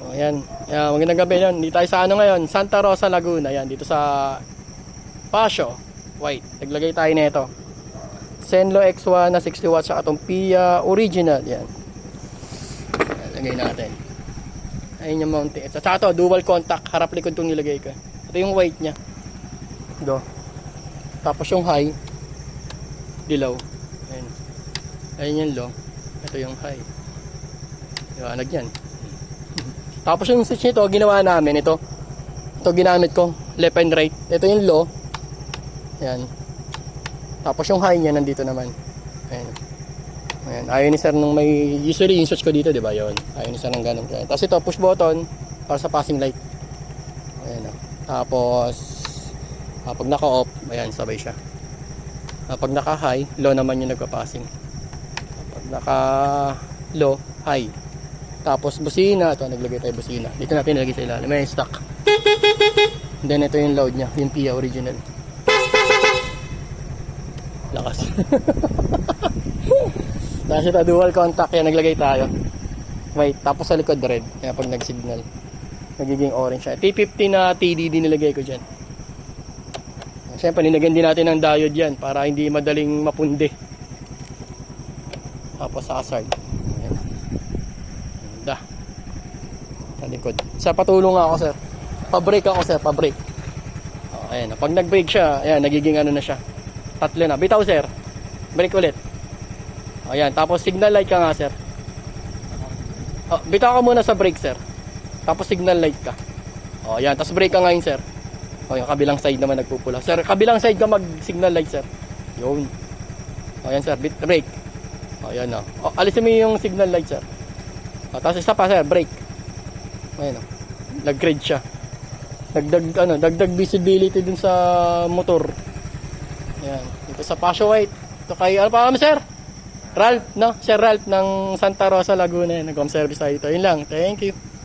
O, yan. Yan, magandang gabi yan. Dito tayo sa ano ngayon, Santa Rosa, Laguna. Yan, dito sa Pasio White. Naglagay tayo nito. Zenlo X1 na 60 watts sa atong Pia original. Yan. Lagay natin. Ayun yung mounting. At saka ito, dual contact. Harap likod itong nilagay ko. Ito yung white nya. Do. Tapos yung high. Dilaw. Ayun. Ayun yung low. Ito yung high. Liwanag yan. Tapos yung switch nito, ginawa namin ito. Ito ginamit ko, left and right. Ito yung low. Ayan. Tapos yung high niya nandito naman. Ayan. Ayan. Ayaw ni sir nung may, usually yung switch ko dito, di ba yun? Ayaw ni sir ng ganun. Tapos ito, push button para sa passing light. Ayan. Tapos, pag naka-off, ayan, sabay siya. Pag naka-high, low naman yung nagpa-passing. Pag naka-low, high. Tapos busina, ito naglagay tayo busina. Dito natin nilagay sa ilalim, may stock. And then ito yung loud niya, yung Pia original. Lakas. Tapos ito dual contact, yan naglagay tayo. Wait, tapos sa likod red. Kaya pag nag-signal, nagiging orange siya. T50 na TDD nilagay ko dyan. Siyempre, linagyan din natin ng diode yan para hindi madaling mapundi. Tapos sa hazard. Da. Sa likod. Sa patulong ako, sir. Pa-brake ako, sir. Pa-brake. Oh, ayan. Pag nag-brake siya, ayan, nagiging ano na siya. Tatlo na. Bitaw, sir. Brake ulit. Oh, ayan. Tapos signal light ka nga, sir. Oh, bitaw ka muna sa brake, sir. Tapos signal light ka. Oh, ayan. Tapos brake ka ngayon, sir. Oh, yung kabilang side naman nagpupula. Sir, kabilang side ka mag-signal light, sir. Yun. Oh, ayan, sir. Brake. Oh, ayan, oh. Oh, alisin mo yung signal light, sir. Tapos isa pa, sir, brake. Ayun, nag-grade siya. Dagdag visibility dun sa motor. Ayan, dito sa Pasio White. Ito kay, ano pa kami, sir? Ralph, no? Sir Ralph ng Santa Rosa, Laguna. Nag-home service tayo dito. Yun lang, thank you.